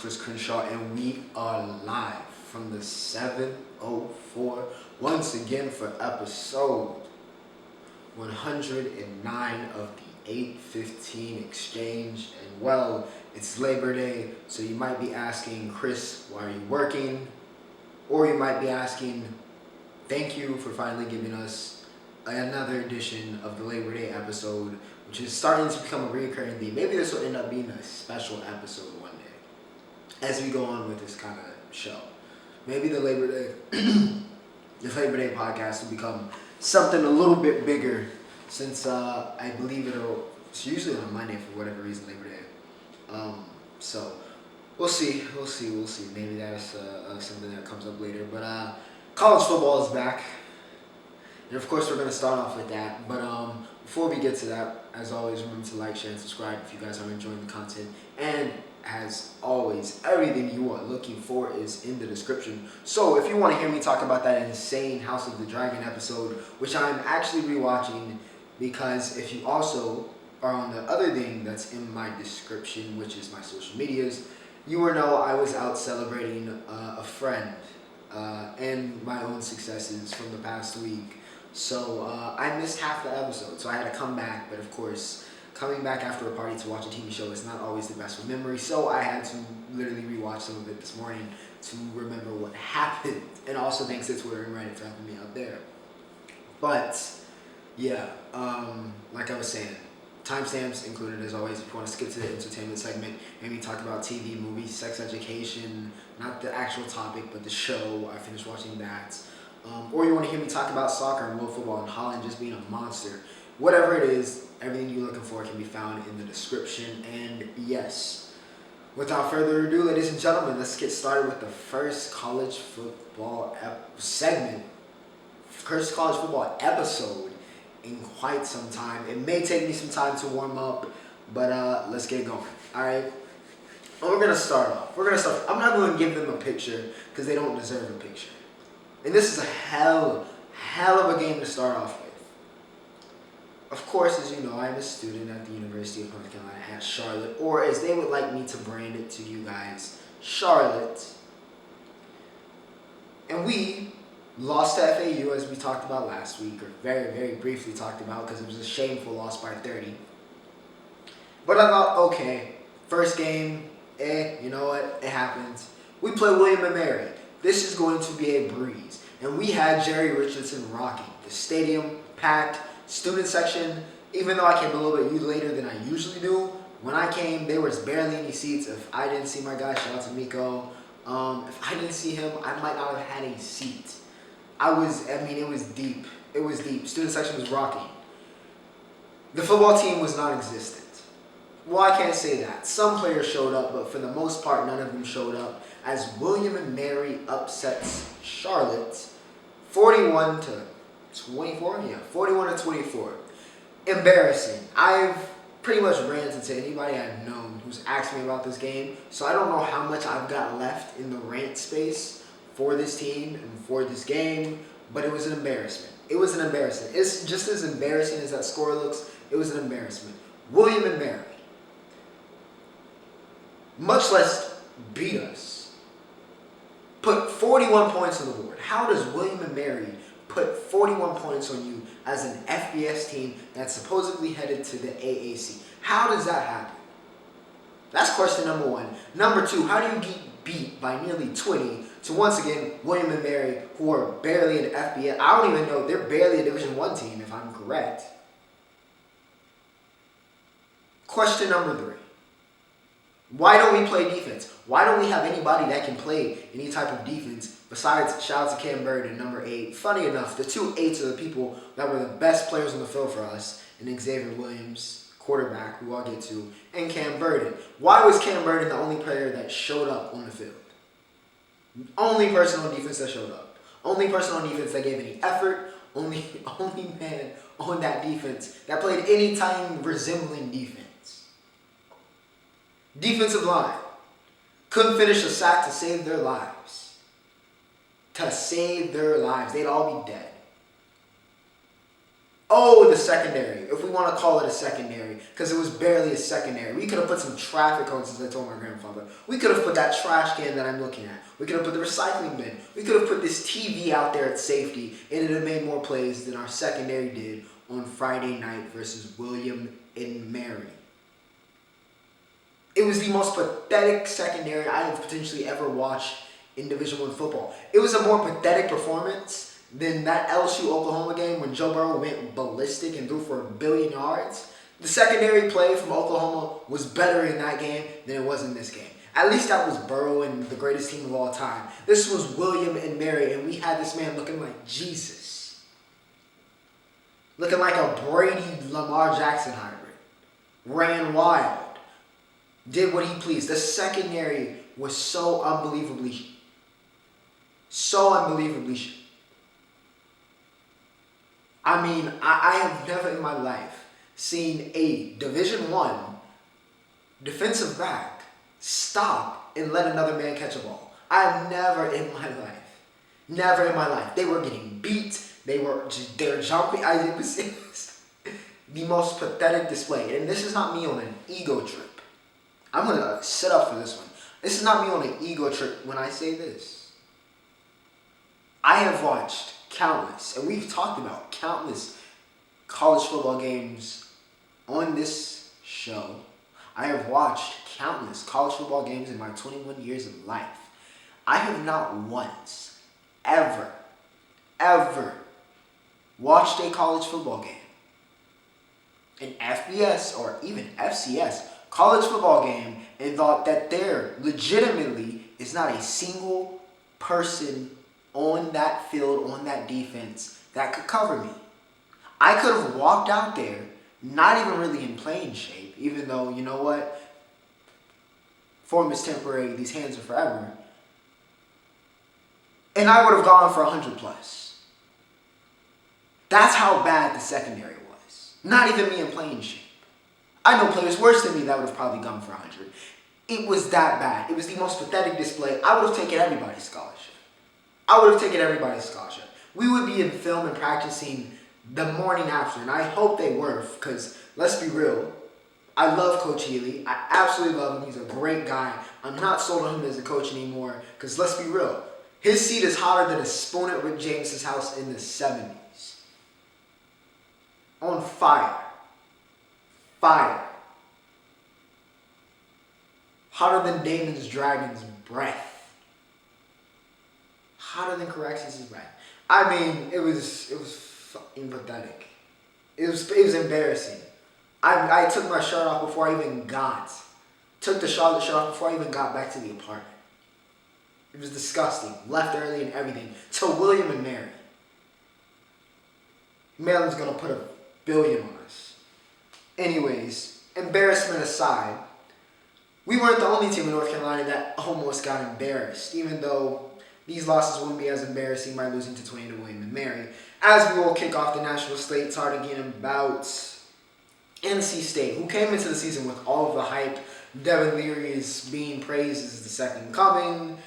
Chris Crenshaw, and we are live from the 704 once again for episode 109 of the 815 exchange. And well, it's Labor Day, so you might be asking, Chris, why are you working? Or you might be asking, thank you for finally giving us another edition of the Labor Day episode, which is starting to become a recurring theme. Maybe this will end up being a special episode one day as we go on with this kind of show. Maybe the Labor Day podcast will become something a little bit bigger, since I believe it's usually on Monday for whatever reason, Labor Day. So we'll see. Maybe that's something that comes up later. But college football is back. And of course, we're going to start off with that. But before we get to that, as always, remember to like, share, and subscribe if you guys are enjoying the content. And as always, everything you are looking for is in the description. So if you want to hear me talk about that insane House of the Dragon episode, which I'm actually rewatching, because if you also are on the other thing that's in my description, which is my social medias, you will know I was out celebrating a friend and my own successes from the past week. So I missed half the episode, so I had to come back. But of course, coming back after a party to watch a TV show is not always the best for memory. So I had to literally rewatch some of it this morning to remember what happened. And also thanks to Twitter and Reddit for helping me out there. But yeah, like I was saying, timestamps included as always. If you want to skip to the entertainment segment, maybe talk about TV, movies, sex education, not the actual topic, but the show. I finished watching that. Or you want to hear me talk about soccer and world football and Holland just being a monster. Whatever it is, everything you're looking for can be found in the description. And yes, without further ado, ladies and gentlemen, let's get started with the first college football first college football episode in quite some time. It may take me some time to warm up, but let's get going. All right. And we're gonna start off. I'm not going to give them a picture because they don't deserve a picture. And this is a hell of a game to start off with. Of course, as you know, I'm a student at the University of North Carolina at Charlotte, or as they would like me to brand it to you guys, Charlotte. And we lost to FAU, as we talked about last week, or very, very briefly talked about, because it was a shameful loss by 30. But I thought, okay, first game, you know what, it happens. We play William and Mary. This is going to be a breeze. And we had Jerry Richardson rocking. The stadium packed, student section, even though I came a little bit later than I usually do, when I came, there was barely any seats. If I didn't see my guy, shout out to Miko. If I didn't see him, I might not have had a seat. It was deep. It was deep. Student section was rocking. The football team was non-existent. Well, I can't say that. Some players showed up, but for the most part, none of them showed up, as William and Mary upsets Charlotte 41 to 24? Yeah, 41 to 24. Embarrassing. I've pretty much ranted to anybody I've known who's asked me about this game, so I don't know how much I've got left in the rant space for this team and for this game, but it was an embarrassment. It's just as embarrassing as that score looks. It was an embarrassment. William and Mary, much less beat us, put 41 points on the board. How does William and Mary put 41 points on you as an FBS team that's supposedly headed to the AAC? How does that happen? That's question number one. Number two, how do you get beat by nearly 20 to, once again, William and Mary, who are barely an FBS? I don't even know. They're barely a Division I team, if I'm correct. Question number three. Why don't we play defense? Why don't we have anybody that can play any type of defense besides, shout out to Cam Burden, number 8. Funny enough, the 2 8s are the people that were the best players on the field for us, and Xavier Williams, quarterback, who I'll get to, and Cam Burden. Why was Cam Burden the only player that showed up on the field? Only person on defense that showed up. Only person on defense that gave any effort. Only man on that defense that played any time resembling defense. Defensive line couldn't finish a sack to save their lives. They'd all be dead. the secondary. If we want to call it a secondary, because it was barely a secondary. We could have put some traffic cones, as I told my grandfather. We could have put that trash can that I'm looking at. We could have put the recycling bin. We could have put this TV out there at safety, and it would have made more plays than our secondary did on Friday night versus William and Mary. It was the most pathetic secondary I have potentially ever watched in Division I football. It was a more pathetic performance than that LSU-Oklahoma game when Joe Burrow went ballistic and threw for 1 billion yards. The secondary play from Oklahoma was better in that game than it was in this game. At least that was Burrow and the greatest team of all time. This was William and Mary, and we had this man looking like Jesus. Looking like a Brady-Lamar Jackson hybrid. Ran wild. Did what he pleased. The secondary was so unbelievably I mean, I have never in my life seen a Division I defensive back stop and let another man catch a ball. I've never in my life. They were getting beat. They're jumping. It was the most pathetic display. And this is not me on an ego trip. I'm going to sit up for this one. This is not me on an ego trip when I say this. I have watched countless, and we've talked about countless college football games on this show. I have watched countless college football games in my 21 years of life. I have not once, ever watched a college football game, an FBS or even FCS college football game, and thought that there legitimately is not a single person on that field, on that defense, that could cover me. I could have walked out there, not even really in playing shape, even though, you know what? Form is temporary, these hands are forever. And I would have gone for 100 plus. That's how bad the secondary was. Not even me in playing shape. I know players worse than me that would have probably gone for 100. It was that bad. It was the most pathetic display. I would have taken everybody's scholarship. We would be in film and practicing the morning after, and I hope they were, because let's be real, I love Coach Healy. I absolutely love him. He's a great guy. I'm not sold on him as a coach anymore, because let's be real, his seat is hotter than a spoon at Rick James's house in the 70s. On fire. Hotter than Daemon's dragon's breath. Hotter than Corrections' breath. I mean, it was fucking pathetic. It was embarrassing. I took my shirt off before I even took the shirt off before I even got back to the apartment. It was disgusting. Left early and everything. To William and Mary. Maryland's gonna put 1 billion on us. Anyways, embarrassment aside, we weren't the only team in North Carolina that almost got embarrassed, even though these losses wouldn't be as embarrassing by losing to 20 to William and Mary. As we will kick off the national slate, talking again about NC State, who came into the season with all of the hype. Devin Leary is being praised as the second coming.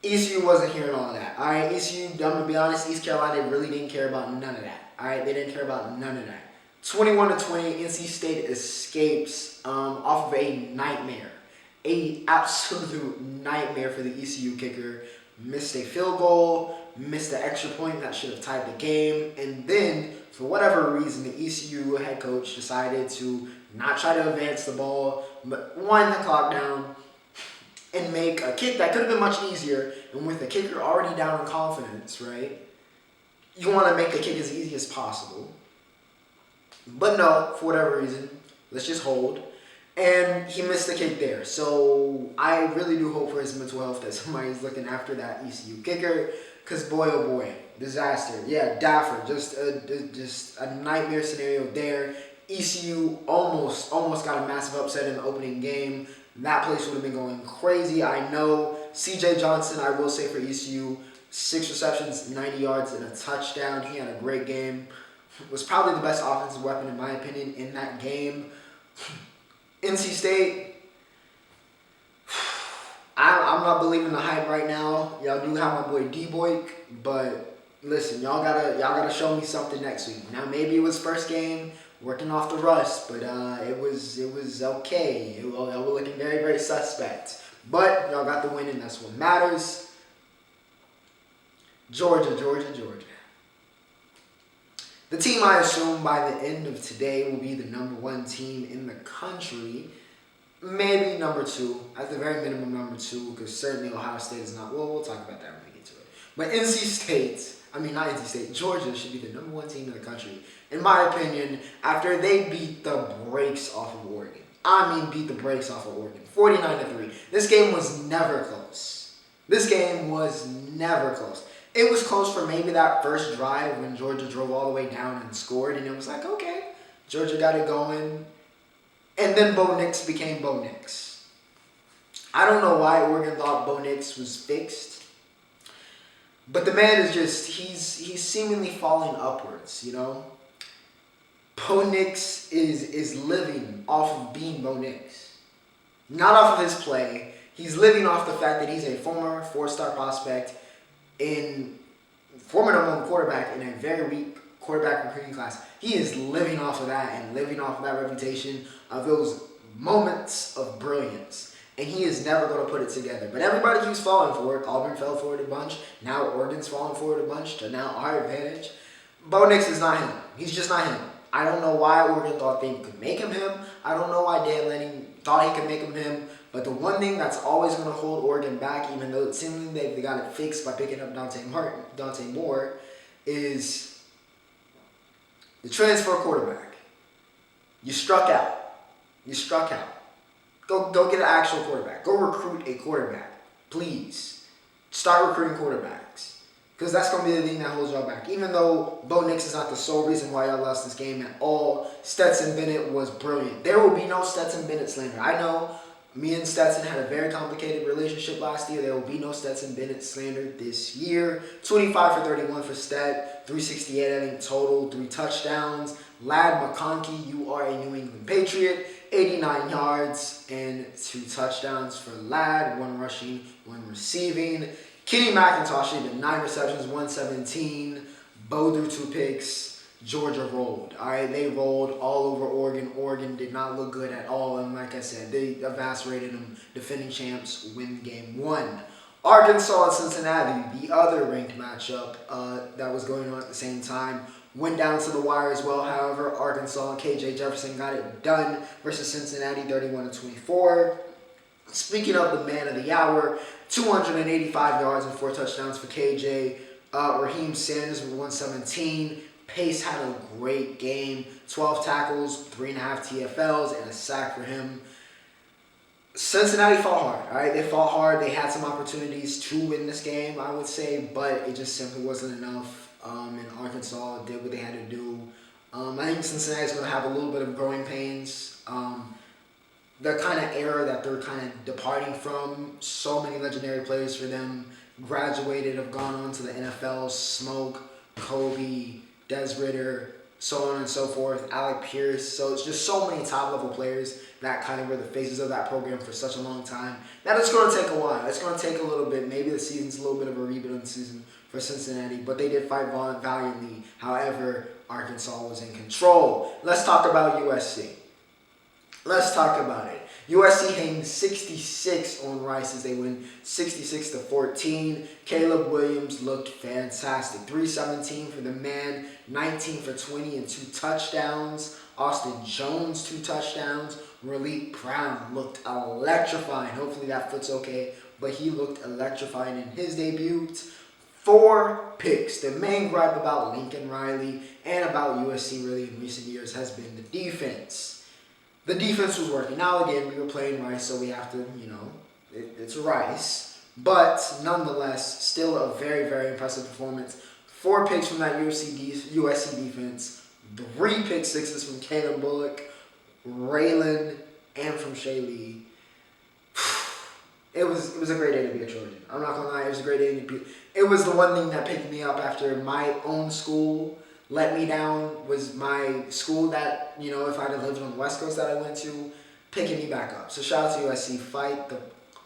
ECU wasn't hearing all of that. All right, ECU, I'm going to be honest, East Carolina really didn't care about none of that. All right, they didn't care about none of that. 21 to 20, NC State escapes off of a nightmare. A absolute nightmare for the ECU kicker. Missed a field goal, missed an extra point that should have tied the game, and then, for whatever reason, the ECU head coach decided to not try to advance the ball, but wind the clock down and make a kick that could have been much easier. And with the kicker already down in confidence, right, you want to make the kick as easy as possible. But no, for whatever reason, let's just hold. And he missed the kick there. So I really do hope for his mental health that somebody's looking after that ECU kicker. Because boy, oh boy, disaster. Yeah, Daffer, just a nightmare scenario there. ECU almost got a massive upset in the opening game. That place would have been going crazy. I know. CJ Johnson, I will say for ECU, 6 receptions, 90 yards, and a touchdown. He had a great game. Was probably the best offensive weapon, in my opinion, in that game. NC State, I'm not believing the hype right now. Y'all do have my boy D-Boy, but listen, y'all gotta show me something next week. Now maybe it was first game, working off the rust, but it was okay. Y'all were looking very, very suspect. But y'all got the win, and that's what matters. Georgia. The team I assume by the end of today will be the number 1 team in the country. Maybe number 2. At the very minimum, number 2, because certainly Ohio State is not. Well, we'll talk about that when we get to it. But Georgia should be the number 1 team in the country. In my opinion, after they beat the brakes off of Oregon. Beat the brakes off of Oregon. 49-3. This game was never close. It was close for maybe that first drive when Georgia drove all the way down and scored, and it was like, okay, Georgia got it going. And then Bo Nix became Bo Nix. I don't know why Oregon thought Bo Nix was fixed, but the man is just, he's seemingly falling upwards, you know? Bo Nix is living off of being Bo Nix. Not off of his play. He's living off the fact that he's a former 4-star prospect, former number 1 quarterback in a very weak quarterback recruiting class. He is living off of that and living off of that reputation of those moments of brilliance. And he is never going to put it together. But everybody keeps falling for it. Auburn fell for it a bunch. Now Oregon's falling for it a bunch to now our advantage. Bo Nix is not him. He's just not him. I don't know why Oregon thought they could make him him. I don't know why Dan Lanning thought he could make him him. But the one thing that's always going to hold Oregon back, even though it seems they got it fixed by picking up Dante Moore, is the transfer quarterback. You struck out. Go get an actual quarterback. Go recruit a quarterback. Please. Start recruiting quarterbacks. Because that's going to be the thing that holds y'all back. Even though Bo Nix is not the sole reason why y'all lost this game at all, Stetson Bennett was brilliant. There will be no Stetson Bennett slander. I know me and Stetson had a very complicated relationship last year. There will be no Stetson Bennett slander this year. 25 for 31 for Stet. 368, I think, total. 3 touchdowns. Ladd McConkey, you are a New England Patriot. 89 yards and 2 touchdowns for Ladd. 1 rushing, 1 receiving. Kenny McIntosh even 9 receptions, 117. Bo threw 2 picks. Georgia rolled. All right, they rolled all over Oregon. Oregon did not look good at all, and like I said, they eviscerated them. Defending champs win game 1. Arkansas and Cincinnati, the other ranked matchup that was going on at the same time, went down to the wire as well. However, Arkansas and KJ Jefferson got it done versus Cincinnati, 31-24. Speaking of the man of the hour, 285 yards and 4 touchdowns for KJ. Raheem Sanders with 117. Pace had a great game. 12 tackles, 3.5 TFLs, and a sack for him. Cincinnati fought hard, all right? They fought hard. They had some opportunities to win this game, I would say, but it just simply wasn't enough. And Arkansas did what they had to do. I think Cincinnati's going to have a little bit of growing pains. The kind of era that they're kind of departing from, so many legendary players for them graduated, have gone on to the NFL. Smoke, Kobe, Des Ridder, so on and so forth, Alec Pierce. So it's just so many top-level players that kind of were the faces of that program for such a long time. That it's going to take a while. It's going to take a little bit. Maybe the season's a little bit of a rebuilding season for Cincinnati, but they did fight valiantly. However, Arkansas was in control. Let's talk about USC. Let's talk about it. USC hangs 66 on Rice as they win 66-14. Caleb Williams looked fantastic. 317 for the man, 19 for 20 and 2 touchdowns. Austin Jones, 2 touchdowns. Raleek Brown looked electrifying. Hopefully that foot's okay, but he looked electrifying in his debut. 4 picks. The main gripe about Lincoln Riley and about USC really in recent years has been the defense. The defense was working. Now, again, we were playing Rice, so we have to, it's Rice. But, nonetheless, still a very, very impressive performance. 4 picks from that USC defense. 3 pick sixes from Caleb Bullock, Raylan, and from Shay Lee. It was a great day to be a Trojan. I'm not going to lie, it was a great day to be. It was the one thing that picked me up after my own school let me down, was my school that, if I'd have lived on the West Coast that I went to, picking me back up. So shout out to USC. Fight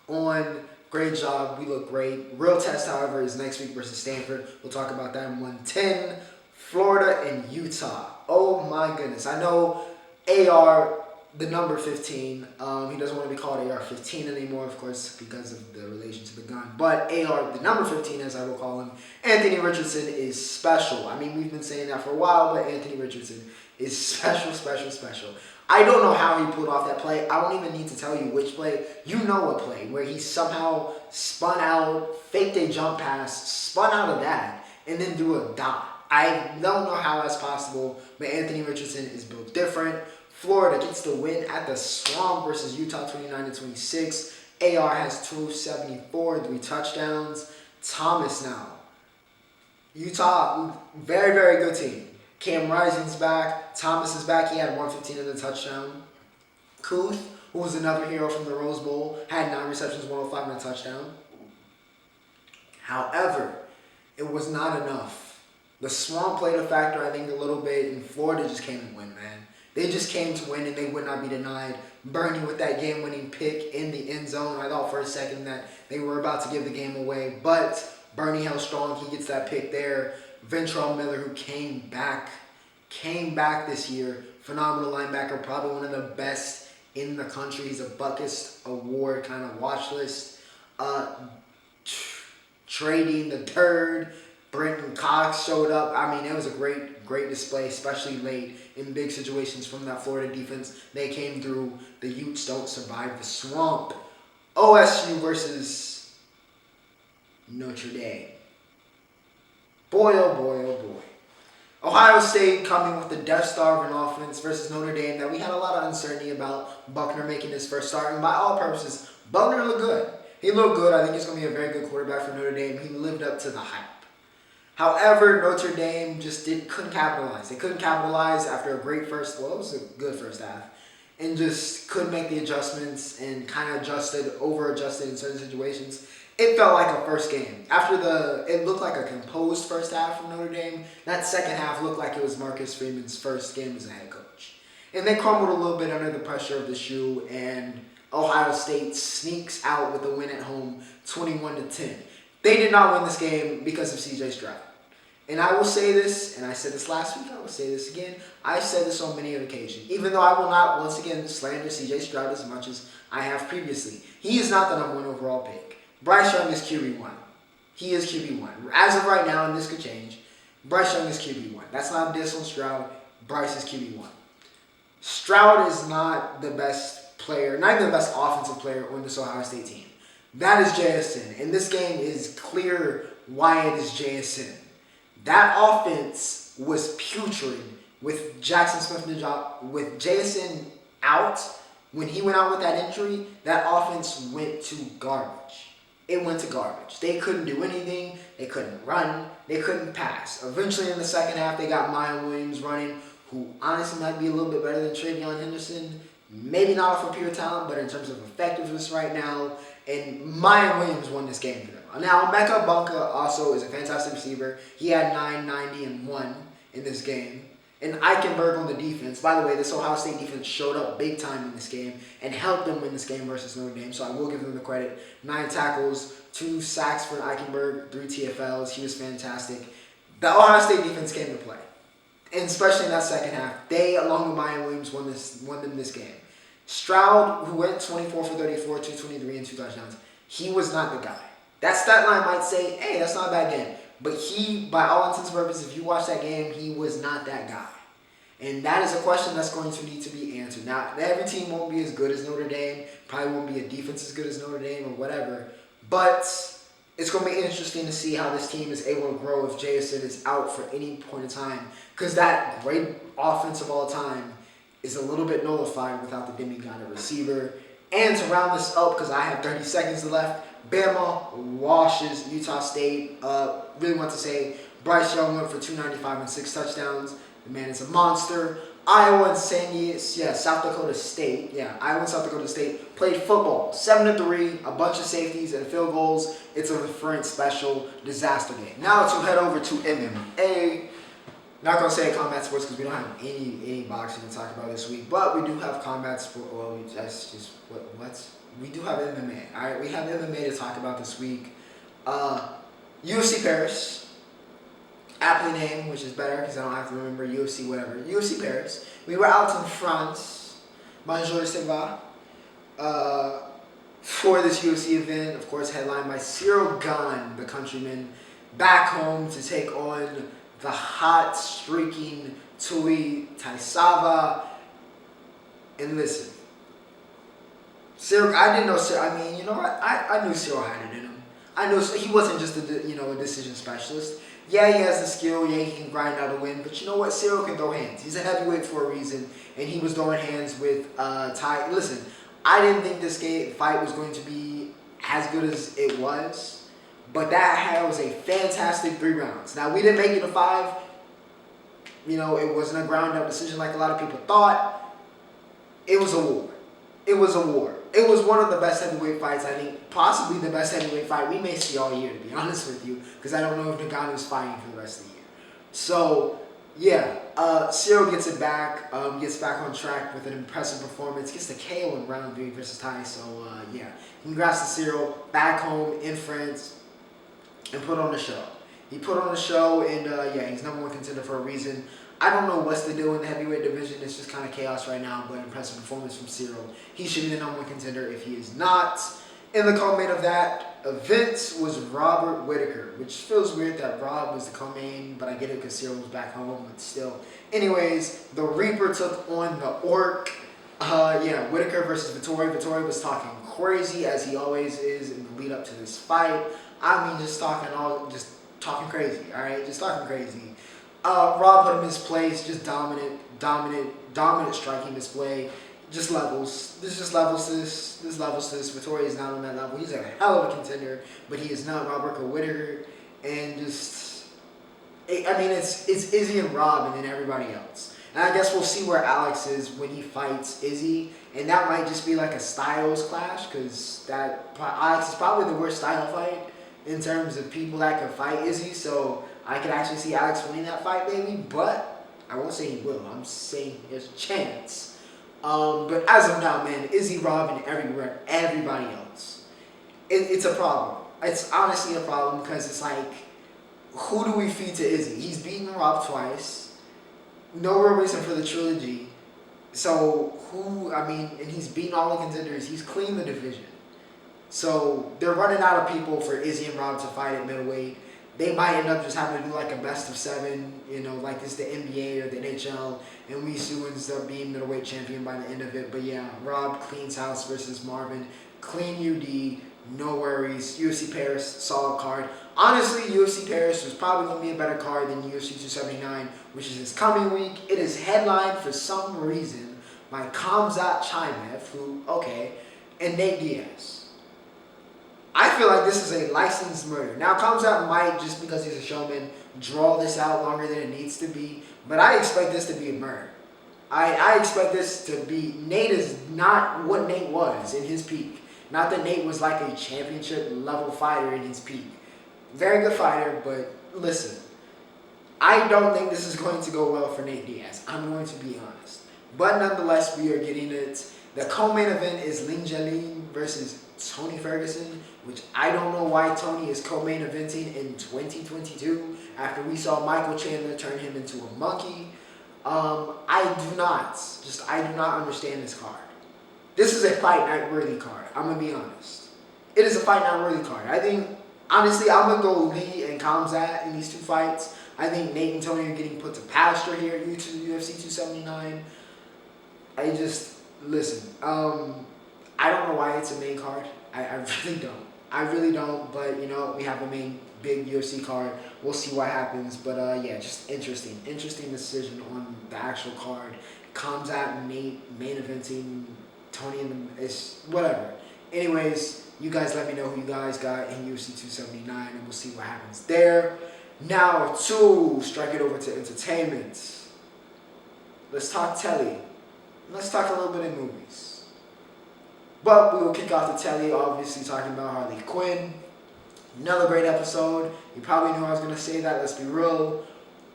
on. Great job. We look great. Real test, however, is next week versus Stanford. We'll talk about that in 110. Florida and Utah. Oh my goodness. I know AR, the number 15, he doesn't want to be called AR-15 anymore, of course, because of the relation to the gun. But AR, the number 15, as I will call him, Anthony Richardson is special. I mean, we've been saying that for a while, but Anthony Richardson is special, special, special. I don't know how he pulled off that play. I don't even need to tell you which play. You know what play, where he somehow spun out, faked a jump pass, spun out of that, and then threw a dot. I don't know how that's possible, but Anthony Richardson is built different. Florida gets the win at the Swamp versus Utah 29-26. AR has 274, 3 touchdowns. Thomas now. Utah, very, very good team. Cam Rising's back. Thomas is back. He had 115 and a touchdown. Kuth, who was another hero from the Rose Bowl, had 9 receptions, 105 and a touchdown. However, it was not enough. The Swamp played a factor, I think, a little bit, and Florida just came to win, man. They just came to win, and they would not be denied. Bernie with that game-winning pick in the end zone. I thought for a second that they were about to give the game away, but Bernie held strong. He gets that pick there. Ventrell Miller, who came back this year. Phenomenal linebacker, probably one of the best in the country. He's a Buckus Award kind of watch list. Trading the third. Brenton Cox showed up. I mean, it was a great display, especially late in big situations from that Florida defense. They came through. The Utes don't survive the Swamp. OSU versus Notre Dame. Boy, oh boy, oh boy. Ohio State coming with the Death Star of an offense versus Notre Dame that we had a lot of uncertainty about. Buckner making his first start, and by all purposes, Buckner looked good. He looked good. I think he's going to be a very good quarterback for Notre Dame. He lived up to the hype. However, Notre Dame just couldn't capitalize. They couldn't capitalize after a great first, well, it was a good first half, and just couldn't make the adjustments and kind of over-adjusted in certain situations. It felt like a first game. It looked like a composed first half from Notre Dame. That second half looked like it was Marcus Freeman's first game as a head coach. And they crumbled a little bit under the pressure of the shoe, and Ohio State sneaks out with a win at home, 21-10. They did not win this game because of C.J. Stroud. And I will say this, and I said this last week, I will say this again. I said this on many occasions. Even though I will not, once again, slander C.J. Stroud as much as I have previously. He is not the number 1 overall pick. Bryce Young is QB1. He is QB1. As of right now, and this could change, Bryce Young is QB1. That's not a diss on Stroud. Bryce is QB1. Stroud is not the best player, not even the best offensive player on this Ohio State team. That is JSN. And this game is clear why it is JSN. That offense was putrid with Jackson Smith-Njigba, with JSN out. When he went out with that injury, that offense went to garbage. It went to garbage. They couldn't do anything. They couldn't run. They couldn't pass. Eventually, in the second half, they got Maya Williams running, who honestly might be a little bit better than Travion Henderson. Maybe not for pure talent, but in terms of effectiveness right now. And Maya Williams won this game for them. Now, Mecca Bunka also is a fantastic receiver. He had 990 and 1 in this game. And Eichenberg on the defense. By the way, this Ohio State defense showed up big time in this game and helped them win this game versus Notre Dame. So I will give them the credit. 9 tackles, 2 sacks for Eichenberg, 3 TFLs. He was fantastic. The Ohio State defense came to play. And especially in that second half, they, along with Maya Williams, won them this game. Stroud, who went 24 for 34, 223, and 2 touchdowns, he was not the guy. That stat line might say, hey, that's not a bad game. But he, by all intents and purposes, if you watch that game, he was not that guy. And that is a question that's going to need to be answered. Now, every team won't be as good as Notre Dame. Probably won't be a defense as good as Notre Dame or whatever. But it's going to be interesting to see how this team is able to grow if JSN is out for any point in time. Because that great offense of all time is a little bit nullified without the demigod at receiver. And to round this up, because I have 30 seconds left, Bama washes Utah State. Really want to say Bryce Young went for 295 and 6 touchdowns. The man is a monster. Iowa and South Dakota State. Iowa and South Dakota State played football. 7-3, a bunch of safeties and field goals. It's a different special disaster game. Now to head over to MMA. Not gonna say combat sports because we don't have any boxing to talk about this week, but we do have combat sport. Well, that's just what we do have MMA. All right, we have MMA to talk about this week. UFC Paris, aptly named, which is better because I don't have to remember UFC whatever. UFC Paris. We were out in France. Bonjour, ça va? For this UFC event, of course, headlined by Cyril Gane, the countryman, back home to take on the hot, streaking Tui Taisava. And listen, Cyril, I didn't know Cyril. I mean, you know what? I knew Cyril had it in him. I knew he wasn't just a decision specialist. Yeah, he has the skill. Yeah, he can grind out a win. But you know what? Cyril can throw hands. He's a heavyweight for a reason, and he was throwing hands with Tai. Listen, I didn't think this fight was going to be as good as it was, but that was a fantastic 3 rounds. Now, we didn't make it a 5. You know, it wasn't a ground-up decision like a lot of people thought. It was a war. It was a war. It was one of the best heavyweight fights, I think, possibly the best heavyweight fight we may see all year, to be honest with you, because I don't know if Nagano is fighting for the rest of the year. So, yeah, Cyril gets it back, gets back on track with an impressive performance, gets the KO in round 3 versus Tai. So, yeah, congrats to Cyril, back home in France, and put on the show. He put on the show, and yeah, he's #1 contender for a reason. I don't know what's the deal in the heavyweight division. It's just kind of chaos right now, but impressive performance from Cyril. He should be the #1 contender if he is not. In the co-main of that event was Robert Whittaker, which feels weird that Rob was the co-main, but I get it because Cyril was back home, but still. Anyways, the Reaper took on the Orc. Yeah, Whittaker versus Vettori. Vettori was talking crazy, as he always is in the lead up to this fight. I mean, just talking crazy, all right? Just talking crazy. Rob put him in his place, just dominant striking display. Just levels. This just levels this. This levels this. Vettori is not on that level. He's a hell of a contender, but he is not Robert Whittaker. And just, I mean, it's Izzy and Rob and then everybody else. And I guess we'll see where Alex is when he fights Izzy. And that might just be like a styles clash, because Alex is probably the worst style fight in terms of people that can fight Izzy. So I could actually see Alex winning that fight, maybe. But I won't say he will. I'm saying there's a chance. But as of now, man, Izzy, Rob, and everybody else, it's a problem. It's honestly a problem because it's like, who do we feed to Izzy? He's beaten Rob twice. No real reason for the trilogy. So and he's beaten all the contenders. He's cleaned the division. So they're running out of people for Izzy and Rob to fight at middleweight. They might end up just having to do like a best of 7, like it's the NBA or the NHL, and Wisu ends up being middleweight champion by the end of it. But yeah, Rob cleans house versus Marvin, clean UD, no worries. UFC Paris, solid card. Honestly, UFC Paris was probably going to be a better card than UFC 279, which is this coming week. It is headlined for some reason by Khamzat Chimaev, and Nate Diaz. I feel like this is a licensed murder. Now, Khamzat might, just because he's a showman, draw this out longer than it needs to be, but I expect this to be a murder. I expect this to be... Nate is not what Nate was in his peak. Not that Nate was like a championship-level fighter in his peak. Very good fighter, but listen, I don't think this is going to go well for Nate Diaz. I'm going to be honest. But nonetheless, we are getting it. The co-main event is Ling Jalin versus Tony Ferguson, which I don't know why Tony is co-main eventing in 2022 after we saw Michael Chandler turn him into a monkey. I do not understand this card. This is a fight night worthy card. I'm going to be honest. It is a fight night worthy card. I think, honestly, I'm going to go Lee and Khamzat in these 2 fights. I think Nate and Tony are getting put to pasture here at UFC 279. Listen, I don't know why it's a main card. I really don't. I really don't, but, we have a main big UFC card. We'll see what happens, but, yeah, just interesting. Interesting decision on the actual card. Khamzat and Nate main eventing, Tony and it's whatever. Anyways, you guys let me know who you guys got in UFC 279, and we'll see what happens there. Now, to strike it over to entertainment. Let's talk telly. Let's talk a little bit of movies. But we will kick off the telly, obviously talking about Harley Quinn. Another great episode. You probably knew I was going to say that, let's be real.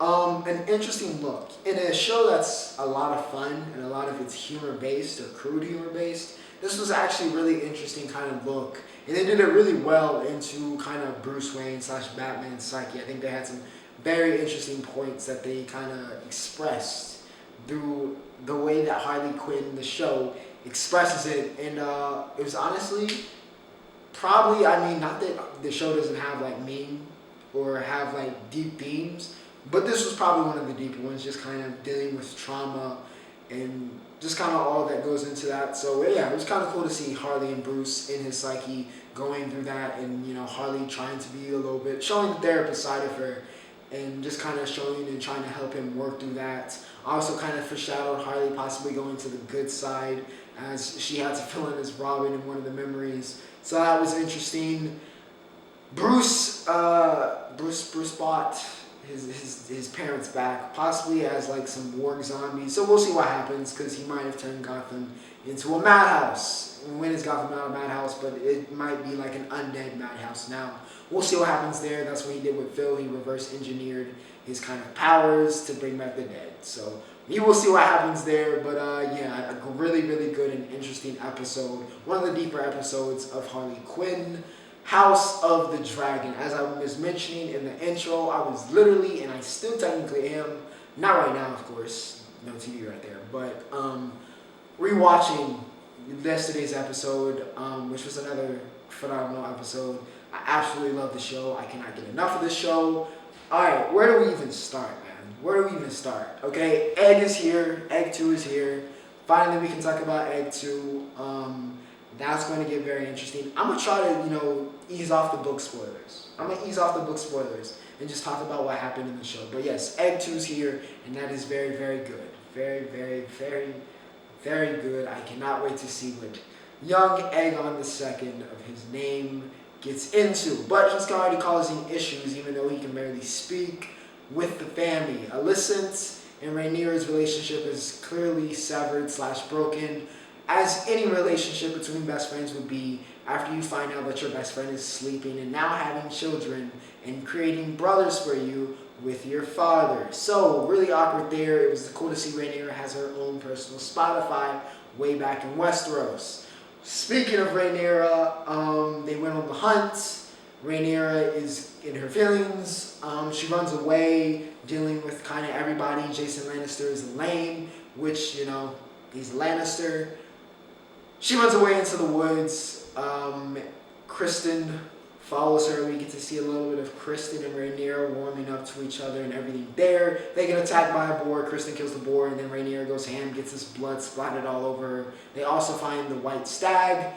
An interesting look in a show that's a lot of fun and a lot of it's humor based or crude humor based. This was actually a really interesting kind of look, and they did it really well into kind of Bruce Wayne / Batman's psyche. I think they had some very interesting points that they kind of expressed through the way that Harley Quinn, the show, expresses it, and it was honestly probably, I mean, not that the show doesn't have like mean or have like deep themes, but this was probably one of the deeper ones, just kind of dealing with trauma and just kind of all that goes into that. So yeah, it was kind of cool to see Harley and Bruce in his psyche going through that, and you know, Harley trying to be a little bit, showing the therapist side of her, and just kind of showing and trying to help him work through that. Also kind of foreshadowed Harley possibly going to the good side, as she had to fill in as Robin in one of the memories. So that was interesting. Bruce bought his parents back, possibly as like some warg zombies. So we'll see what happens, because he might have turned Gotham into a madhouse. When is Gotham not a madhouse? But it might be like an undead madhouse now. We'll see what happens there. That's what he did with Phil. He reverse engineered his kind of powers to bring back the dead. So we will see what happens there. But yeah, a really, really good and interesting episode. One of the deeper episodes of Harley Quinn. House of the Dragon. As I was mentioning in the intro, I was literally, and I still technically am, not right now of course, no TV right there, but rewatching yesterday's episode, which was another phenomenal episode. I absolutely love the show. I cannot get enough of this show. Alright, where do we even start, man? Where do we even start? Okay, Egg is here. Egg 2 is here. Finally, we can talk about Egg 2. That's going to get very interesting. I'm going to try to, ease off the book spoilers. I'm going to ease off the book spoilers and just talk about what happened in the show. But yes, Egg 2's here, and that is very, very good. Very, very, very, very good. I cannot wait to see what young Aegon II of his name gets into. But he's already causing issues, even though he can barely speak, with the family. Alicent and Rhaenyra's relationship is clearly severed / broken, as any relationship between best friends would be after you find out that your best friend is sleeping and now having children and creating brothers for you with your father. So, really awkward there. It was cool to see Rhaenyra has her own personal Spotify way back in Westeros. Speaking of Rhaenyra, they went on the hunt. Rhaenyra is in her feelings. She runs away, dealing with kind of everybody. Jason Lannister is lame, which, he's a Lannister. She runs away into the woods. Kristen follows her. We get to see a little bit of Kristen and Rhaenyra warming up to each other and everything there. They get attacked by a boar. Kristen kills the boar, and then Rhaenyra goes ham, gets his blood splattered all over her. They also find the white stag,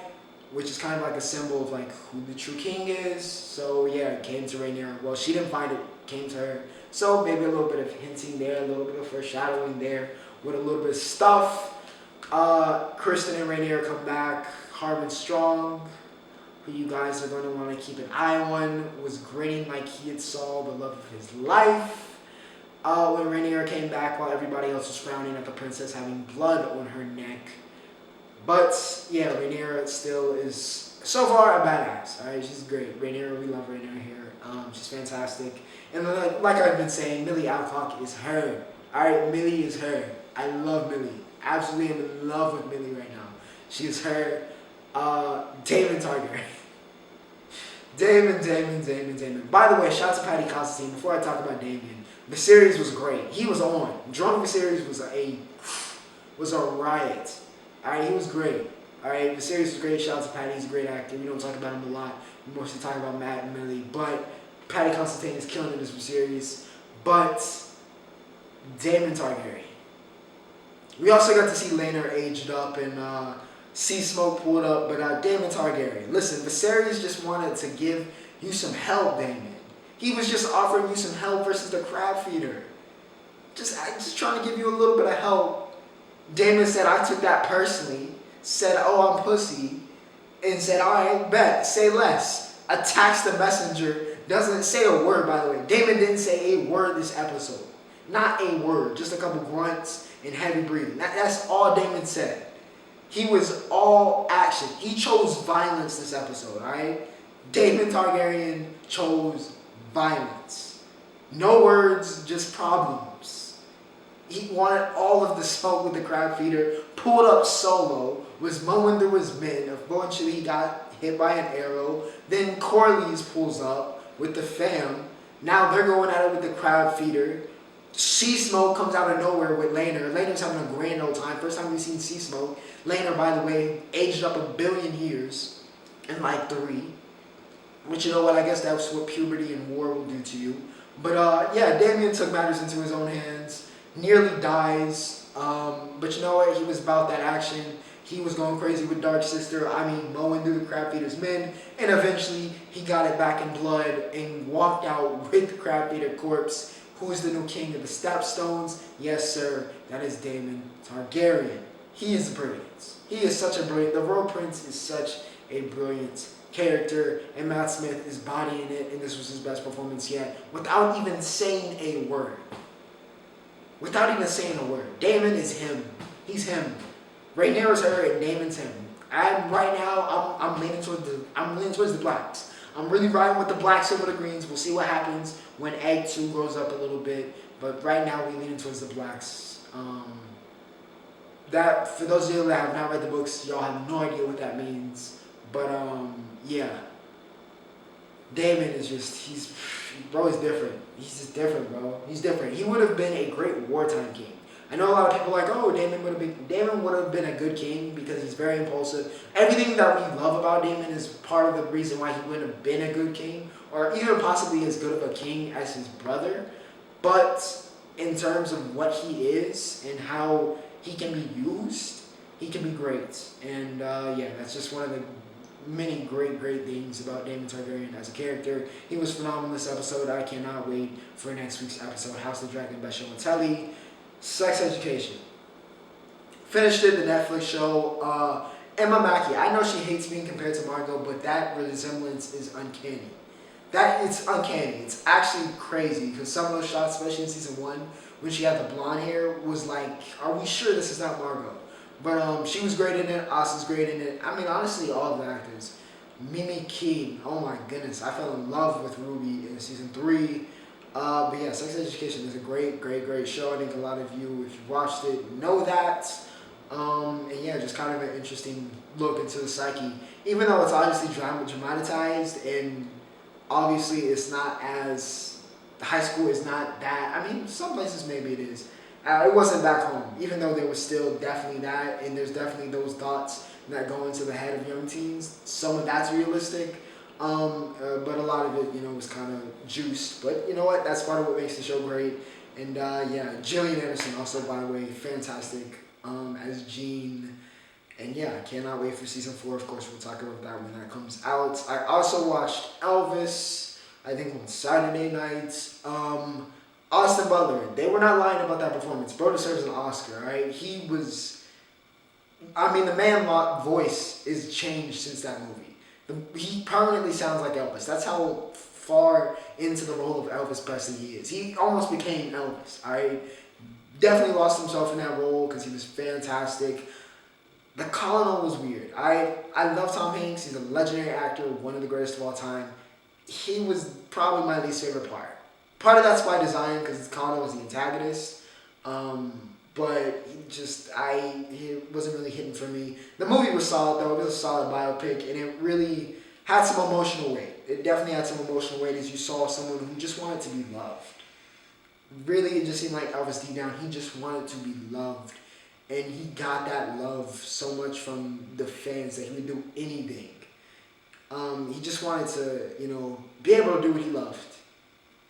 which is kind of like a symbol of like who the true king is. So yeah, it came to Rhaenyra. Well, she didn't find it, it came to her. So maybe a little bit of hinting there, a little bit of foreshadowing there with a little bit of stuff. Kristen and Rhaenyra come back. Harvin Strong, who you guys are going to want to keep an eye on, was grinning like he had saw the love of his life. When Rhaenyra came back while everybody else was frowning at the princess having blood on her neck. But yeah, Rhaenyra still is so far a badass. Alright, she's great. Rhaenyra, we love Rhaenyra here. She's fantastic. And like I've been saying, Millie Alcock is her. Alright, Millie is her. I love Millie. Absolutely am in love with Millie right now. She is her. Daemon Targaryen. Daemon. By the way, shout out to Paddy Constantine. Before I talk about Daemon, the series was great. He was on. Drunk series was a riot. Alright, he was great. Alright, the series was great. Shout out to Paddy. He's a great actor. We don't talk about him a lot. We mostly talk about Matt and Millie. But Paddy Constantine is killing in this series. But Daemon Targaryen. We also got to see Laenor aged up and see Smoke pulled up, but Daemon Targaryen. Listen, Viserys just wanted to give you some help, Daemon. He was just offering you some help versus the crab feeder. Just trying to give you a little bit of help. Daemon said, I took that personally, said, oh, I'm pussy, and said, all right, bet, say less. Attacks the messenger, doesn't say a word, by the way. Daemon didn't say a word this episode. Not a word, just a couple grunts and heavy breathing. That's all Daemon said. He was all action. He chose violence this episode, alright? Daemon Targaryen chose violence. No words, just problems. He wanted all of the smoke with the crab feeder, pulled up solo, was mowing through his men. Eventually he got hit by an arrow. Then Corley's pulls up with the fam. Now they're going at it with the crab feeder. Sea Smoke comes out of nowhere with Laner. Laner's having a grand old time. First time we've seen Sea Smoke. Laner, by the way, aged up 1 billion years in like 3. But you know what? I guess that's what puberty and war will do to you. But yeah, Daemon took matters into his own hands. Nearly dies. But you know what? He was about that action. He was going crazy with Dark Sister. I mean, mowing through the Crab Feeder's men. And eventually, he got it back in blood and walked out with the Crab Feeder corpse. Who is the new king of the Stepstones? Yes, sir. That is Daemon Targaryen. He is brilliant. He is such a brilliant... The Royal Prince is such a brilliant character. And Matt Smith is bodying it. And this was his best performance yet. Without even saying a word. Without even saying a word. Daemon is him. He's him. Rhaenyra's her and Daemon's him. Right now, I'm leaning towards the blacks. I'm really riding with the blacks over the greens. We'll see what happens when Egg 2 grows up a little bit. But right now, we're leaning towards the blacks. That, for those of you that have not read the books, y'all have no idea what that means. But, yeah. Daemon is just, bro is different. He's just different, bro. He's different. He would have been a great wartime king. I know a lot of people are like, oh, Daemon would have been a good king because he's very impulsive. Everything that we love about Daemon is part of the reason why he wouldn't have been a good king, or even possibly as good of a king as his brother. But in terms of what he is and how he can be used, he can be great. And yeah, that's just one of the many great things about Daemon Targaryen as a character. He was phenomenal this episode. I cannot wait for next week's episode, House of the Dragon, best show on telly. Sex Education. Finished it, the Netflix show. Emma Mackey, I know she hates being compared to Margot, but that resemblance is uncanny. It's uncanny. It's actually crazy because some of those shots, especially in season 1, when she had the blonde hair, was like, are we sure this is not Margot? But she was great in it. Austin's great in it. I mean, honestly, all of the actors. Mimi King, oh my goodness. I fell in love with Ruby in season 3. But yeah, Sex Education is a great show. I think a lot of you, if you watched it, know that. And yeah, just kind of an interesting look into the psyche. Even though it's obviously dramatized and obviously it's not as... High school is not that... I mean, some places maybe it is. It wasn't back home, even though there was still definitely that. And there's definitely those thoughts that go into the head of young teens. Some of that's realistic. But a lot of it, was kind of juiced. But you know what? That's part of what makes the show great. And yeah, Gillian Anderson also, by the way, fantastic as Jean. And yeah, I cannot wait for season 4. Of course, we'll talk about that when that comes out. I also watched Elvis, I think on Saturday nights. Austin Butler, they were not lying about that performance. Bro deserves an Oscar, right? He was... I mean, the man voice is changed since that movie. He permanently sounds like Elvis. That's how far into the role of Elvis Presley he is. He almost became Elvis, alright? Definitely lost himself in that role because he was fantastic. The Colonel was weird. I love Tom Hanks. He's a legendary actor, one of the greatest of all time. He was probably my least favorite part. Part of that's by design because Colonel was the antagonist. But he wasn't really hitting for me. The movie was solid though. It was a solid biopic and it really had some emotional weight. It definitely had some emotional weight as you saw someone who just wanted to be loved. Really, it just seemed like Elvis deep down, he just wanted to be loved. And he got that love so much from the fans that he would do anything. He just wanted to, be able to do what he loved.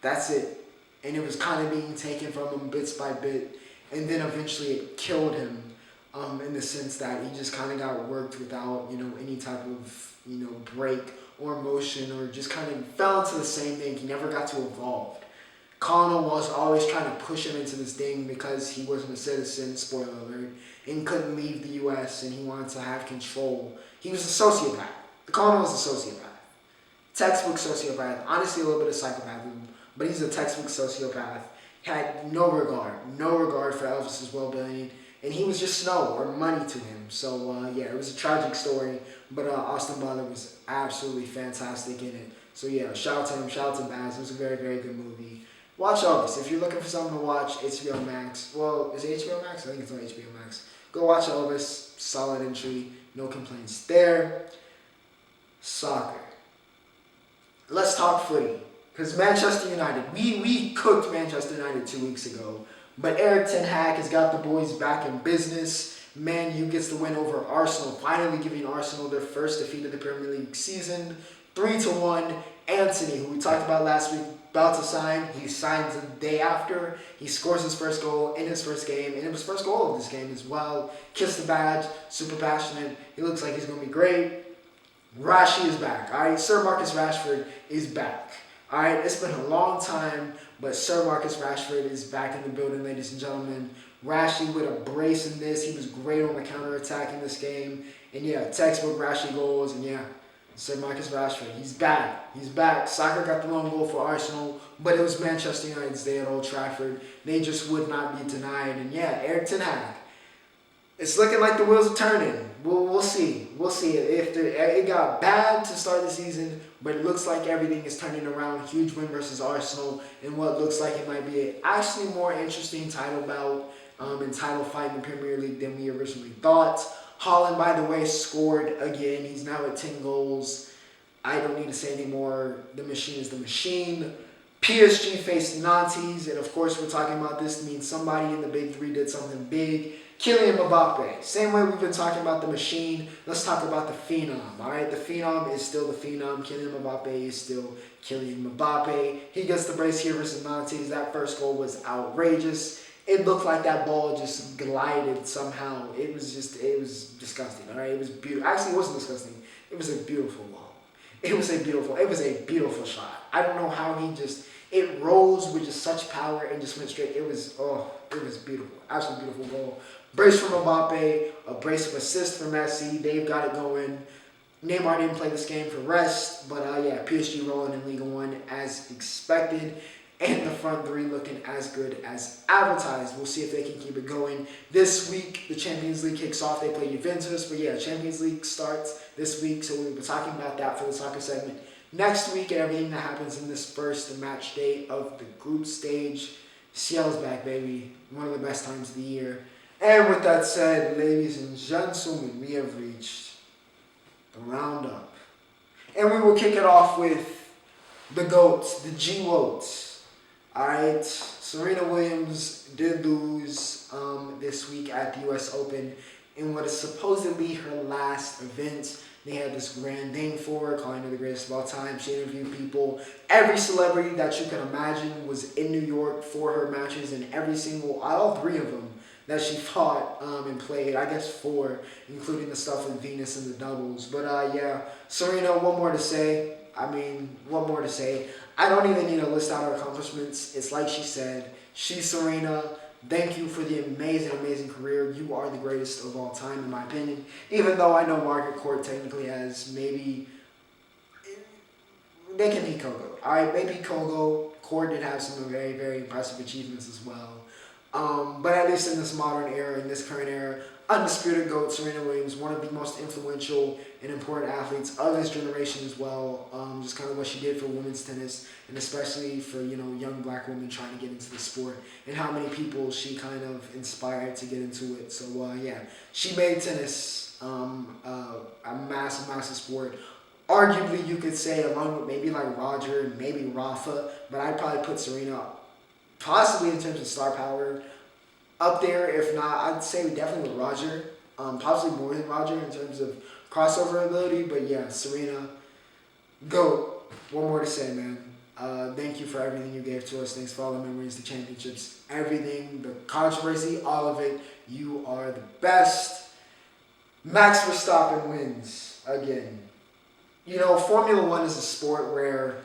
That's it. And it was kind of being taken from him bits by bit. And then eventually it killed him in the sense that he just kind of got worked without, any type of, break or motion or just kind of fell into the same thing. He never got to evolve. Colonel was always trying to push him into this thing because he wasn't a citizen, spoiler alert, and couldn't leave the U.S. and he wanted to have control. He was a sociopath. The Colonel was a sociopath. Textbook sociopath. Honestly, a little bit of psychopathism, but he's a textbook sociopath. Had no regard for Elvis's well-being, and he was just snow or money to him. So yeah, it was a tragic story, but Austin Butler was absolutely fantastic in it. So yeah, shout out to him, shout out to Baz. It was a very good movie. Watch Elvis. If you're looking for something to watch, HBO Max. Well, is it HBO Max? I think it's on HBO Max. Go watch Elvis. Solid entry. No complaints there. Soccer. Let's talk footy. Because Manchester United, we cooked Manchester United 2 weeks ago. But Eric Ten Hag has got the boys back in business. Man U gets the win over Arsenal, finally giving Arsenal their first defeat of the Premier League season. 3-1. Anthony, who we talked about last week, about to sign. He signs the day after. He scores his first goal in his first game. And it was first goal of this game as well. Kissed the badge. Super passionate. He looks like he's going to be great. Rashi is back. All right, Sir Marcus Rashford is back. All right, it's been a long time, but Sir Marcus Rashford is back in the building, ladies and gentlemen. Rashi with a brace in this. He was great on the counterattack in this game. And yeah, textbook Rashi goals. And yeah, Sir Marcus Rashford, he's back. He's back. Saka got the lone goal for Arsenal, but it was Manchester United's day at Old Trafford. They just would not be denied. And yeah, Eric Ten Hag. It's looking like the wheels are turning. We'll see. We'll see. It got bad to start the season, but it looks like everything is turning around. Huge win versus Arsenal in what looks like it might be an actually more interesting title bout and title fight in the Premier League than we originally thought. Haaland, by the way, scored again. He's now at 10 goals. I don't need to say anymore. The machine is the machine. PSG faced Nantes, and of course we're talking about this means somebody in the big three did something big. Kylian Mbappe. Same way we've been talking about the machine, let's talk about the phenom. All right, the phenom is still the phenom. Kylian Mbappe is still Kylian Mbappe. He gets the brace here versus Nantes. That first goal was outrageous. It looked like that ball just glided somehow. It was disgusting. All right, it was beautiful. Actually, it wasn't disgusting. It was a beautiful ball. It was a beautiful shot. I don't know how it rose with just such power and just went straight. It was beautiful. Absolutely beautiful goal. Brace from Mbappe, a brace of assists for Messi. They've got it going. Neymar didn't play this game for rest, but yeah, PSG rolling in Ligue 1 as expected. And the front three looking as good as advertised. We'll see if they can keep it going. This week, the Champions League kicks off. They play Juventus. But yeah, Champions League starts this week. So we'll be talking about that for the soccer segment next week and everything that happens in this first match day of the group stage. CL's back, baby. One of the best times of the year. And with that said, ladies and gentlemen, we have reached the Roundup. And we will kick it off with the GOATs, the G-WOATs. Alright, Serena Williams did lose this week at the US Open in what is supposedly her last event. They had this grand name for her, calling her the greatest of all time. She interviewed people. Every celebrity that you can imagine was in New York for her matches, and all three of them that she fought and played, I guess 4, including the stuff with Venus and the doubles. But yeah, Serena, what more to say? I don't even need to list out her accomplishments. It's like she said, she's Serena. Thank you for the amazing, amazing career. You are the greatest of all time, in my opinion. Even though I know Margaret Court technically has maybe... They can beat Coco. All right, maybe Coco. Court did have some very, very impressive achievements as well. But at least in this modern era, in this current era, undisputed GOAT, Serena Williams, one of the most influential and important athletes of this generation as well. Just kind of what she did for women's tennis, and especially for, young black women trying to get into the sport, and how many people she kind of inspired to get into it. So yeah, she made tennis a massive, massive sport. Arguably, you could say, along with maybe like Roger and maybe Rafa, but I'd probably put Serena possibly in terms of star power up there. If not, I'd say definitely with Roger. Possibly more than Roger in terms of crossover ability. But yeah, Serena, GOAT. One more to say, man. Thank you for everything you gave to us. Thanks for all the memories, the championships, everything, the controversy, all of it. You are the best. Max Verstappen wins again. Formula One is a sport where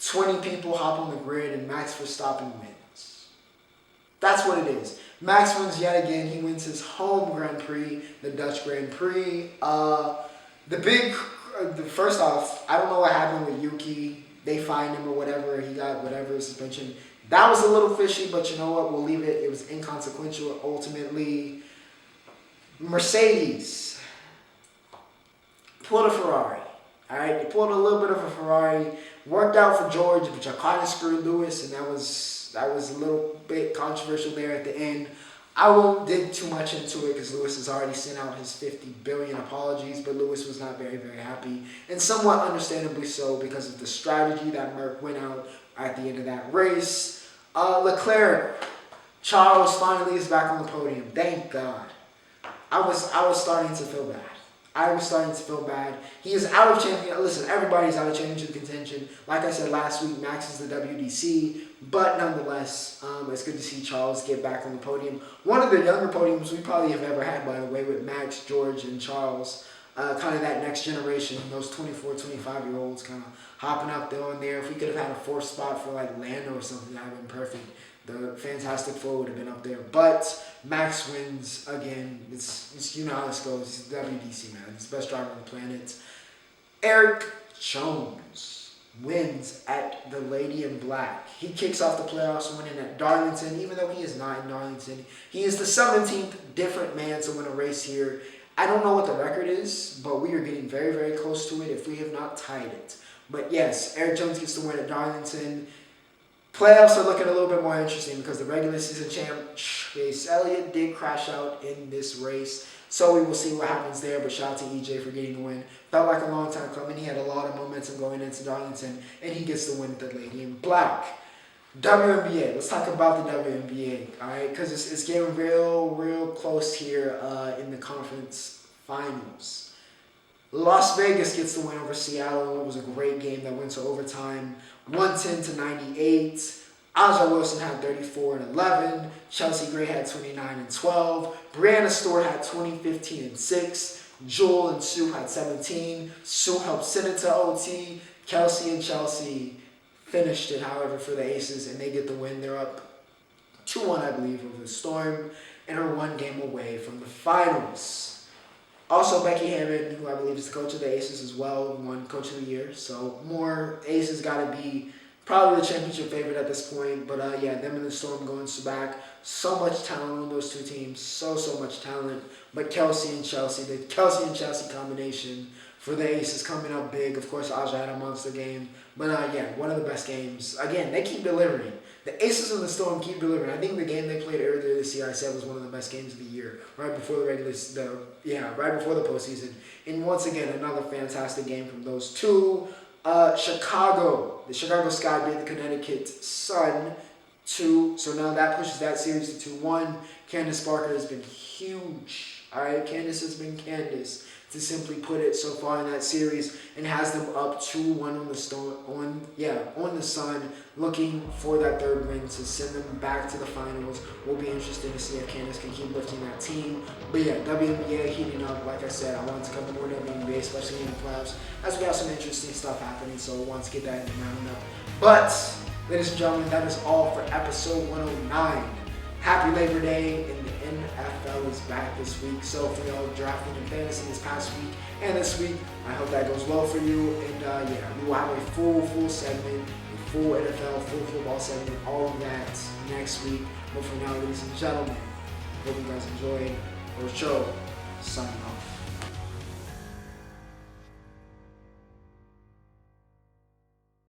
20 people hop on the grid and Max Verstappen wins. That's what it is. Max wins yet again. He wins his home Grand Prix, the Dutch Grand Prix. First off, I don't know what happened with Yuki. They fined him or whatever. He got whatever suspension. That was a little fishy, but you know what? We'll leave it. It was inconsequential ultimately. Mercedes pulled a Ferrari. All right, they pulled a little bit of a Ferrari, worked out for George, which I kind of screwed Lewis, and that was a little bit controversial there at the end. I won't dig too much into it because Lewis has already sent out his 50 billion apologies, but Lewis was not very, very happy, and somewhat understandably so because of the strategy that Merck went out at the end of that race. Leclerc, Charles finally is back on the podium. Thank God. I was starting to feel bad. He is out of championship. Listen, everybody's out of championship contention. Like I said last week, Max is the WDC. But nonetheless, it's good to see Charles get back on the podium. One of the younger podiums we probably have ever had, by the way, with Max, George, and Charles. Kind of that next generation, those 24, 25-year-olds kind of hopping up there on there. If we could have had a fourth spot for like Lando or something, that would have been perfect. The Fantastic Four would have been up there. But Max wins again. It's you know how this goes. It's WDC, man. He's the best driver on the planet. Eric Jones wins at the Lady in Black. He kicks off the playoffs winning at Darlington, even though he is not in Darlington. He is the 17th different man to win a race here. I don't know what the record is, but we are getting very, very close to it if we have not tied it. But yes, Eric Jones gets to win at Darlington. Playoffs are looking a little bit more interesting because the regular season champ, Chase Elliott, did crash out in this race. So we will see what happens there, but shout out to EJ for getting the win. Felt like a long time coming. He had a lot of momentum going into Darlington, and he gets the win at the Lady in Black. WNBA. Let's talk about the WNBA, all right? Because it's getting real close here in the conference finals. Las Vegas gets the win over Seattle. It was a great game that went to overtime, 110-98. Aja Wilson had 34 and 11. Chelsea Gray had 29 and 12. Brianna Stewart had 20, 15 and 6. Jewel and Sue had 17. Sue helped send it to OT. Kelsey and Chelsea finished it, however, for the Aces, and they get the win. They're up 2-1, I believe, over the Storm, and are one game away from the finals. Also, Becky Hammond, who I believe is the coach of the Aces as well, won Coach of the Year. So more Aces got to be probably the championship favorite at this point. But yeah, them and the Storm going back. So much talent on those two teams. So much talent. But Kelsey and Chelsea, the Kelsey and Chelsea combination for the Aces coming up big. Of course, Aja had a monster game. But yeah, one of the best games. Again, they keep delivering. The Aces and the Storm keep delivering. I think the game they played earlier this year, I said, was one of the best games of the year, right before the right before the postseason. And once again, another fantastic game from those two. Chicago, the Chicago Sky beat the Connecticut Sun 2. So now that pushes that series to 2-1. Candace Parker has been huge. All right, Candace has been Candace, to simply put it, so far in that series, and has them up 2-1 on the Storm, on the Sun, looking for that third win to send them back to the finals. Will be interesting to see if Candace can keep lifting that team. But yeah, WNBA heating up. Like I said, I wanted to cover more WNBA, especially in the playoffs, as we have some interesting stuff happening. So I want to get that in the roundup. But ladies and gentlemen, that is all for episode 109. Happy Labor Day, and the NFL is back this week. So for y'all drafting in fantasy this past week and this week, I hope that goes well for you. And yeah, we will have a full segment, a full NFL, full football segment, all of that next week. But for now, ladies and gentlemen, hope you guys enjoyed our show. Signing off.